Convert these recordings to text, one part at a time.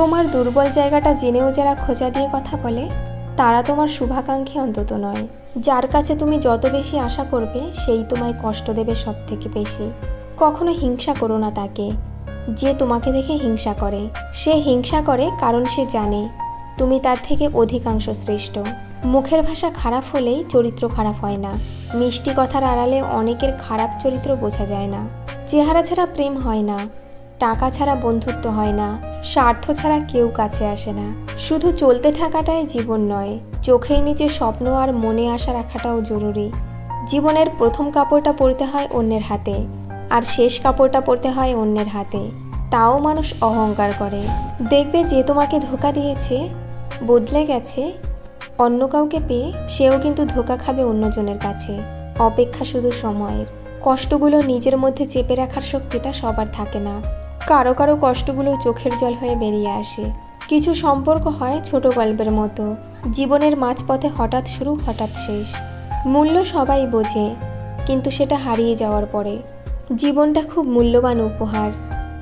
তোমার দুর্বল জায়গাটা জেনেও যারা খোঁচা দিয়ে কথা বলে তারা তোমার শুভাকাঙ্ক্ষী অন্তত নয়। যার কাছে তুমি যত বেশি আশা করবে সেই তোমায় কষ্ট দেবে সব থেকে বেশি। কখনো হিংসা করো না তাকে যে তোমাকে দেখে হিংসা করে। সে হিংসা করে কারণ সে জানে তুমি তার থেকে অধিকাংশ শ্রেষ্ঠ। মুখের ভাষা খারাপ হলেই চরিত্র খারাপ হয় না। মিষ্টি কথার আড়ালে অনেকের খারাপ চরিত্র বোঝা যায় না। চেহারা ছাড়া প্রেম হয় না, টাকা ছাড়া বন্ধুত্ব হয় না, স্বার্থ ছাড়া কেউ কাছে আসে না। শুধু চলতে থাকাটাই জীবন নয়, চোখের নিচে স্বপ্ন আর মনে আশা রাখাটাও জরুরি। জীবনের প্রথম কাপড়টা পরতে হয় অন্যের হাতে, আর শেষ কাপড়টা পরতে হয় অন্যের হাতে। তাও মানুষ অহংকার করে। দেখবে যে তোমাকে ধোঁকা দিয়েছে, বদলে গেছে, অন্য কাউকে পেয়ে সেও কিন্তু ধোঁকা খাবে অন্যজনের কাছে। অপেক্ষা শুধু সময়ের। কষ্টগুলো নিজের মধ্যে চেপে রাখার শক্তিটা সবার থাকে না। কারো কারো কষ্টগুলো চোখের জল হয়ে বেরিয়ে আসে। কিছু সম্পর্ক হয় ছোট গল্পের মতো, জীবনের মাঝপথে হঠাৎ শুরু হঠাৎ শেষ। মূল্য সবাই বোঝে, কিন্তু সেটা হারিয়ে যাওয়ার পরে। জীবনটা খুব মূল্যবান উপহার।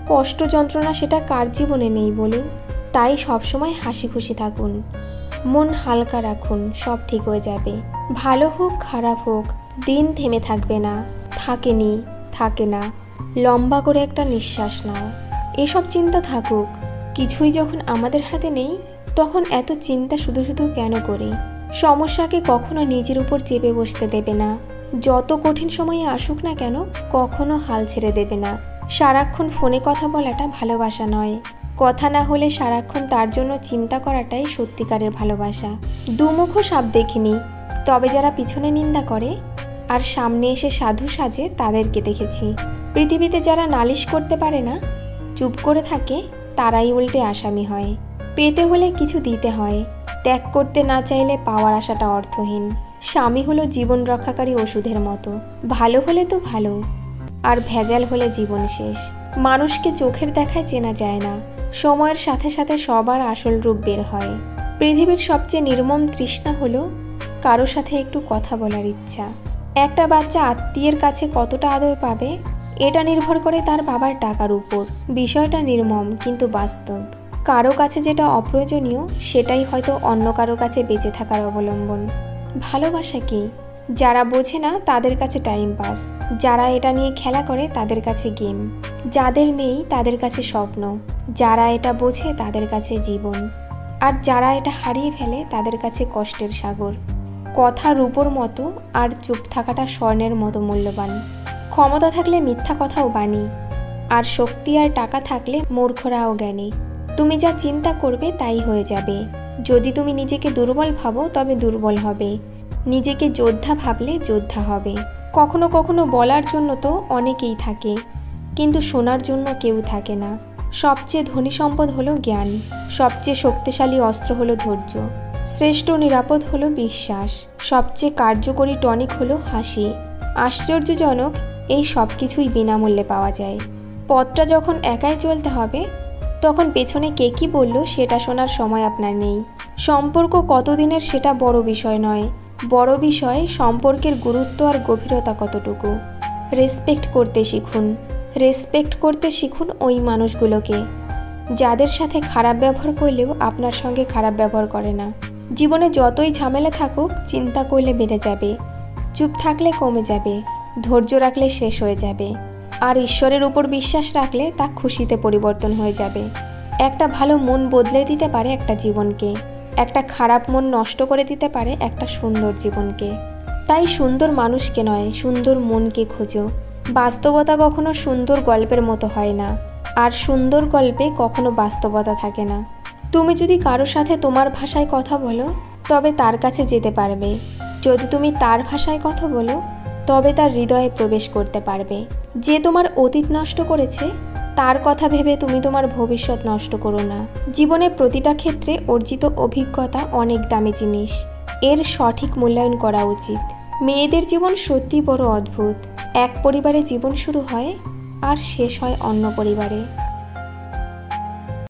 কষ্ট যন্ত্রণা সেটা কার জীবনে নেই বলুন? তাই সবসময় হাসি খুশি থাকুন, মন হালকা রাখুন, সব ঠিক হয়ে যাবে। ভালো হোক খারাপ হোক, দিন থেমে থাকবে না, থাকেনি, থাকে না। লম্বা করে একটা নিঃশ্বাস নাও। এসব চিন্তা থাকুক, কিছুই যখন আমাদের হাতে নেই তখন এত চিন্তা শুধু শুধু কেন করি? সমস্যাকে কখনো নিজের উপর চেপে বসতে দেবে না। যত কঠিন সময়ে আসুক না কেন কখনো হাল ছেড়ে দেবে না। সারাক্ষণ ফোনে কথা বলাটা ভালোবাসা নয়। কথা না হলে সারাক্ষণ তার জন্য চিন্তা করাটাই সত্যিকারের ভালোবাসা। দুমুখো সাপ দেখিনি, তবে যারা পিছনে নিন্দা করে আর সামনে এসে সাধু সাজে তাদেরকে দেখেছি। পৃথিবীতে যারা নালিশ করতে পারে না, চুপ করে থাকে, তারাই উল্টে আসামি হয়। পেতে হলে কিছু দিতে হয়, ত্যাগ করতে না চাইলে পাওয়ার আশাটা অর্থহীন। স্বামী হলো জীবন রক্ষাকারী ওষুধের মতো, ভালো হলে তো ভালো, আর ভেজাল হলে জীবন শেষ। মানুষকে চোখের দেখায় চেনা যায় না, সময়ের সাথে সাথে সবার আসল রূপ বের হয়। পৃথিবীর সবচেয়ে নির্মম তৃষ্ণা হলো কারো সাথে একটু কথা বলার ইচ্ছা। একটা বাচ্চা আত্মীয়ের কাছে কতটা আদর পাবে এটা নির্ভর করে তার বাবার টাকার উপর। বিষয়টা নির্মম কিন্তু বাস্তব। কারো কাছে যেটা অপ্রয়োজনীয় সেটাই হয়তো অন্য কারো কাছে বেঁচে থাকার অবলম্বন। ভালোবাসা কি? যারা বোঝে না তাদের কাছে টাইম পাস, যারা এটা নিয়ে খেলা করে তাদের কাছে গেম, যাদের নেই তাদের কাছে স্বপ্ন, যারা এটা বোঝে তাদের কাছে জীবন, আর যারা এটা হারিয়ে ফেলে তাদের কাছে কষ্টের সাগর। কথা রূপোর মতো আর চুপ থাকাটা স্বর্ণের মতো মূল্যবান। ক্ষমতা থাকলে মিথ্যা কথাও বাণী, আর শক্তি আর টাকা থাকলে মূর্খরাও জ্ঞানী। তুমি যা চিন্তা করবে তাই হয়ে যাবে। যদি তুমি নিজেকে দুর্বল ভাবো তবে দুর্বল হবে, নিজেকে যোদ্ধা ভাবলে যোদ্ধা হবে। কখনো কখনো বলার জন্য তো অনেকেই থাকে, কিন্তু শোনার জন্য কেউ থাকে না। সবচেয়ে ধনী সম্পদ হলো জ্ঞান, সবচেয়ে শক্তিশালী অস্ত্র হলো ধৈর্য, শ্রেষ্ঠ নিরাপদ হলো বিশ্বাস, সবচেয়ে কার্যকরী টনিক হলো হাসি। আশ্চর্যজনক, এই সব কিছুই বিনামূল্যে পাওয়া যায়। পথটা যখন একাই চলতে হবে তখন পেছনে কে কী বলল সেটা শোনার সময় আপনার নেই। সম্পর্ক কতদিনের সেটা বড় বিষয় নয়, বড় বিষয় সম্পর্কের গুরুত্ব আর গভীরতা কতটুকু। রেসপেক্ট করতে শিখুন, রেসপেক্ট করতে শিখুন ওই মানুষগুলোকে যাদের সাথে খারাপ ব্যবহার করলেও আপনার সঙ্গে খারাপ ব্যবহার করে না। জীবনে যতই ঝামেলা থাকুক চিন্তা করলে বেড়ে যাবে, চুপ থাকলে কমে যাবে, ধৈর্য রাখলে শেষ হয়ে যাবে, আর ঈশ্বরের উপর বিশ্বাস রাখলে তা খুশিতে পরিবর্তন হয়ে যাবে। একটা ভালো মন বদলে দিতে পারে একটা জীবনকে, একটা খারাপ মন নষ্ট করে দিতে পারে একটা সুন্দর জীবনকে। তাই সুন্দর মানুষকে নয়, সুন্দর মনকে খোঁজো। বাস্তবতা কখনো সুন্দর গল্পের মতো হয় না, আর সুন্দর গল্পে কখনো বাস্তবতা থাকে না। তুমি যদি কারো সাথে তোমার ভাষায় কথা বলো তবে তার কাছে যেতে পারবে, যদি তুমি তার ভাষায় কথা বলো তবে তার হৃদয়ে প্রবেশ করতে পারবে। যে তোমার অতীত নষ্ট করেছে তার কথা ভেবে তুমি তোমার ভবিষ্যৎ নষ্ট করো না। জীবনে প্রতিটা ক্ষেত্রে অর্জিত অভিজ্ঞতা অনেক দামি জিনিস, এর সঠিক মূল্যায়ন করা উচিত। মেয়েদের জীবন সত্যি বড় অদ্ভুত। এক পরিবারে জীবন শুরু হয় আর শেষ হয় অন্য পরিবারে।